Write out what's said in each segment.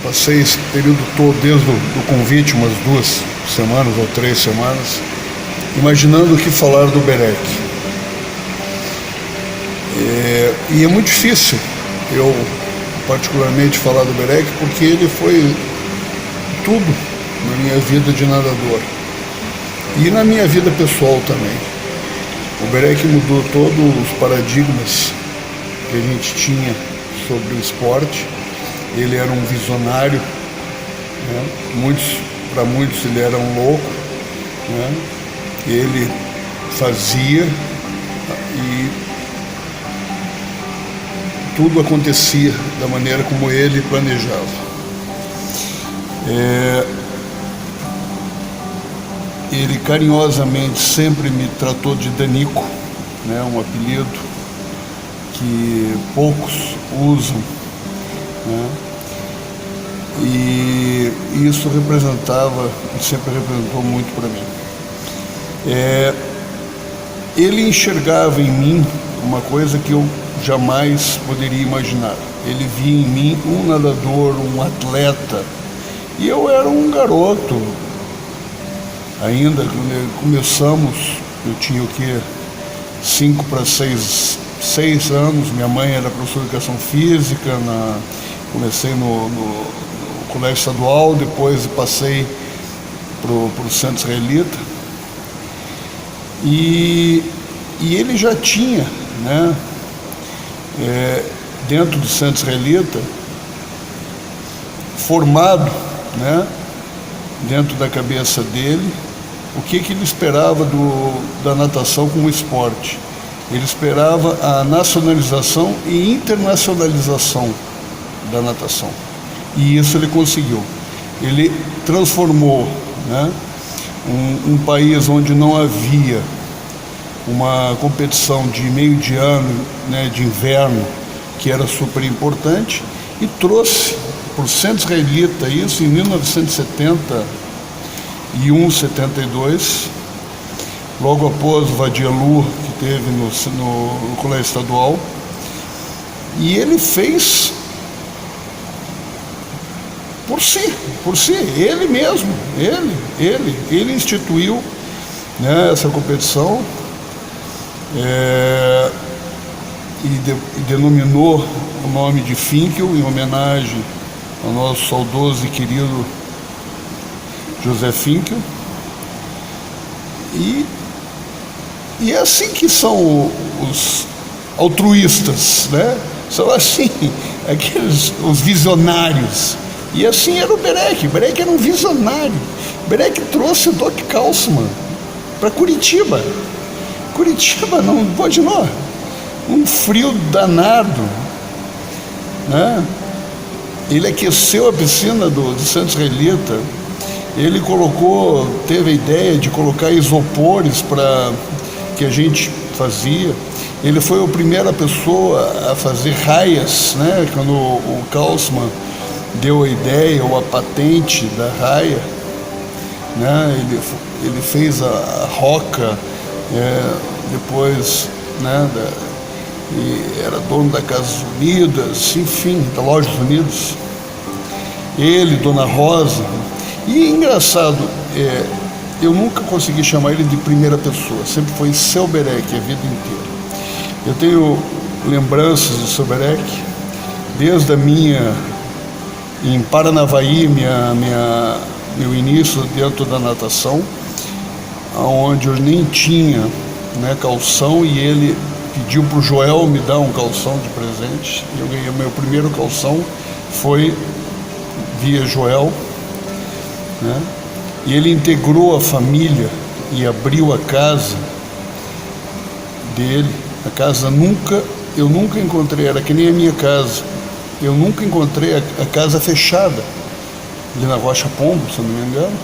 passei esse período todo, desde o convite, umas 2 semanas ou 3 semanas, imaginando o que falar do Berek. E é muito difícil eu, particularmente, falar do Berek, porque ele foi tudo na minha vida de nadador e na minha vida pessoal também. O Berek mudou todos os paradigmas que a gente tinha sobre o esporte. Ele era um visionário, né? Para muitos ele era um louco, né? Ele fazia e tudo acontecia da maneira como ele planejava. Ele carinhosamente sempre me tratou de Danico, né? Um apelido que poucos usam, né? E isso representava e sempre representou muito para mim. Ele enxergava em mim uma coisa que eu jamais poderia imaginar. Ele via em mim um nadador, um atleta, e eu era um garoto ainda. Quando começamos, eu tinha o quê? 5 para 6 anos. Minha mãe era professora de educação física, comecei no colégio estadual, depois passei para o centro israelita, e ele já tinha, né, dentro do centro israelita, formado, né, dentro da cabeça dele, o que ele esperava da natação como esporte. Ele esperava a nacionalização e internacionalização da natação. E isso ele conseguiu. Ele transformou, né, um país onde não havia uma competição de meio de ano, né, de inverno, que era super importante, e trouxe para o centro israelita isso em 1971, 72, logo após o Vadielu, que teve no colégio estadual. E ele fez por si, ele mesmo, ele instituiu, né, essa competição, e denominou o nome de Finkel em homenagem ao nosso saudoso e querido José Finkel. E é assim que são os altruístas, né? São assim, os visionários. E assim era o Berek. O Berek era um visionário. O Berek trouxe o Doc Kaufmann para Curitiba. Curitiba, não imaginou? Um frio danado, né? Ele aqueceu a piscina do centro israelita. Ele teve a ideia de colocar isopores para que a gente fazia. Ele foi a primeira pessoa a fazer raias, né? Quando o Kaufmann deu a ideia ou a patente da raia, né? Ele fez a roca, depois, né? E era dono da Casas Unidas, enfim, da Lojas Unidas. Ele, Dona Rosa. E engraçado, eu nunca consegui chamar ele de primeira pessoa, sempre foi Seu Berek a vida inteira. Eu tenho lembranças do Seu Berek desde em Paranavaí, meu início dentro da natação, onde eu nem tinha, né, calção, e ele pediu para o Joel me dar um calção de presente. Eu ganhei o meu primeiro calção, foi via Joel, né? E ele integrou a família e abriu a casa dele. A casa eu nunca encontrei, era que nem a minha casa. Eu nunca encontrei a casa fechada, ali na Rocha Pombo, se eu não me engano.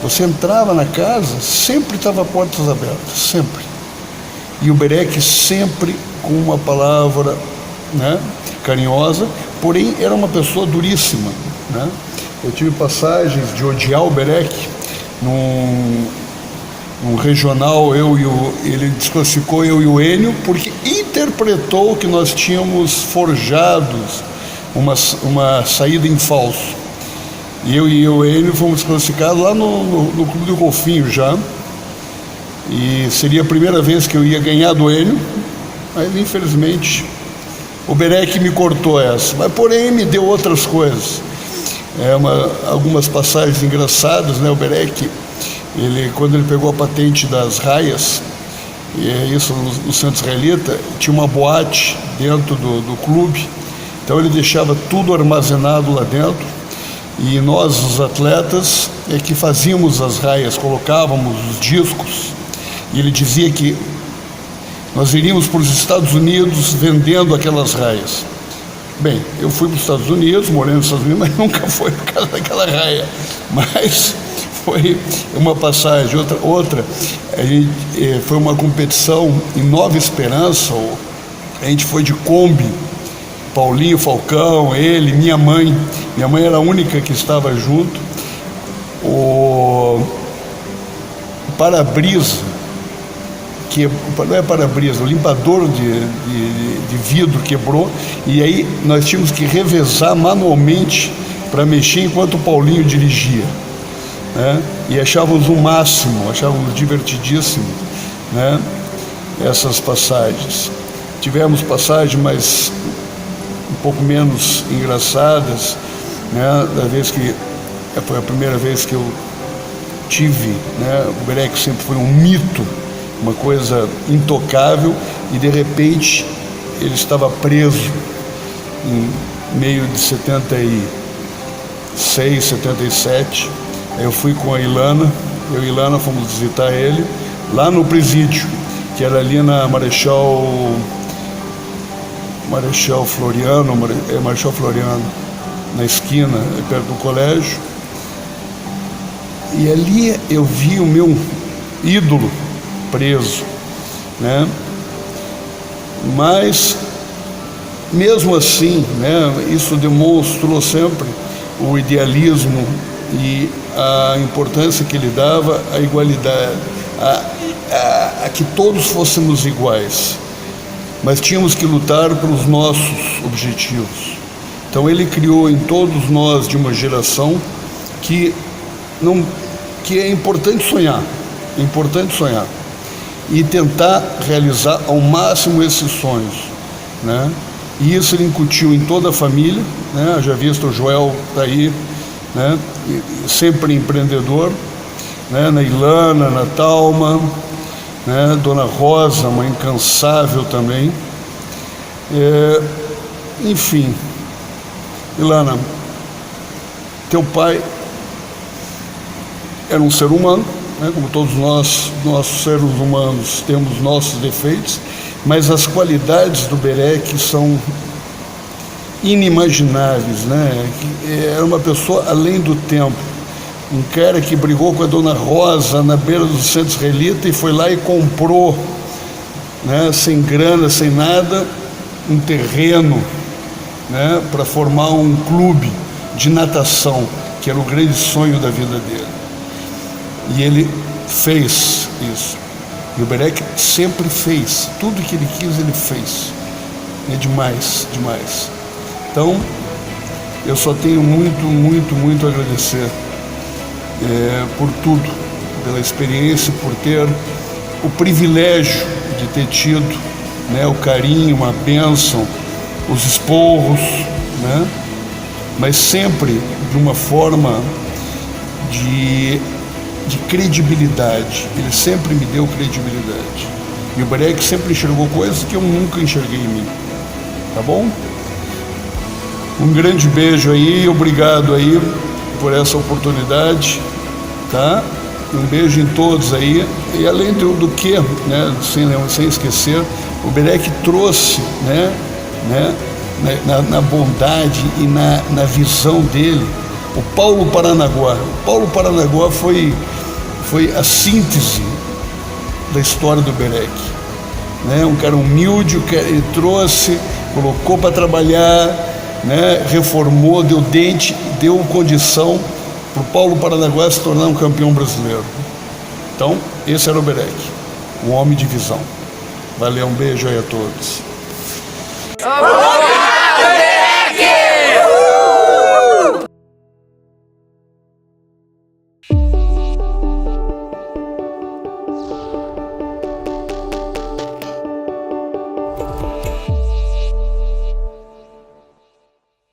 Você entrava na casa, sempre estava portas abertas, sempre. E o Berek sempre com uma palavra, né, carinhosa, porém era uma pessoa duríssima, né? Eu tive passagens de odiar o Berek num regional. Ele desclassificou eu e o Enio porque interpretou que nós tínhamos forjado uma saída em falso. E eu e o Enio fomos classificados lá no Clube do Golfinho já. E seria a primeira vez que eu ia ganhar do Enio, mas infelizmente o Berec me cortou essa. Mas porém me deu outras coisas. Algumas passagens engraçadas, né? O Berec, quando ele pegou a patente das raias, e isso no Centro Israelita, tinha uma boate dentro do clube, então ele deixava tudo armazenado lá dentro, e nós, os atletas, que fazíamos as raias, colocávamos os discos, e ele dizia que nós iríamos para os Estados Unidos vendendo aquelas raias. Bem, eu fui para os Estados Unidos, morei nos Estados Unidos, mas nunca foi por causa daquela raia. Mas foi uma passagem. Outra foi uma competição em Nova Esperança, a gente foi de Kombi, Paulinho, Falcão, ele, minha mãe era a única que estava junto. O para-brisa, não é para-brisa, o limpador de vidro quebrou, e aí nós tínhamos que revezar manualmente para mexer enquanto o Paulinho dirigia, né? E achávamos o máximo, achávamos divertidíssimo, né? Essas passagens. Tivemos passagens mais um pouco menos engraçadas, né? Da vez que foi a primeira vez que eu tive, né? O Berec sempre foi um mito, uma coisa intocável, e de repente ele estava preso em meio de 76, 77. Eu fui com a Ilana, eu e a Ilana fomos visitar ele lá no presídio, que era ali na Marechal Floriano, na esquina, perto do colégio. E ali eu vi o meu ídolo preso, né? Mas mesmo assim, né, isso demonstrou sempre o idealismo e a importância que ele dava à igualdade, a que todos fôssemos iguais, mas tínhamos que lutar pelos nossos objetivos. Então ele criou em todos nós de uma geração que é importante sonhar, e tentar realizar ao máximo esses sonhos, né? E isso ele incutiu em toda a família, né? Já visto, o Joel está aí, né? Sempre empreendedor, né? Na Ilana, na Talma, né? Dona Rosa, uma incansável também. Enfim, Ilana, teu pai era um ser humano, né? Como todos nós seres humanos temos nossos defeitos, mas as qualidades do Berec são inimagináveis, né? Era uma pessoa além do tempo, um cara que brigou com a Dona Rosa na beira do Centro Israelita e foi lá e comprou, né? Sem grana, sem nada, um terreno, né? Para formar um clube de natação, que era o grande sonho da vida dele. E ele fez isso. E o Berec sempre fez. Tudo que ele quis, ele fez. É demais, demais. Então, eu só tenho muito a agradecer por tudo. Pela experiência, por ter o privilégio de ter tido, né, o carinho, a bênção, os esporros, né? Mas sempre de uma forma de credibilidade. Ele sempre me deu credibilidade. E o Berec sempre enxergou coisas que eu nunca enxerguei em mim. Tá bom? Um grande beijo aí, obrigado aí por essa oportunidade, tá? Um beijo em todos aí. E além do que, né, sem esquecer, o Berec trouxe, né, na bondade e na visão dele, o Paulo Paranaguá. O Paulo Paranaguá foi a da história do Berec, né? Um cara humilde, ele trouxe, colocou para trabalhar, né? Reformou, deu dente, deu condição para o Paulo Paranaguá se tornar um campeão brasileiro. Então, esse era o Berec, um homem de visão. Valeu, um beijo aí a todos.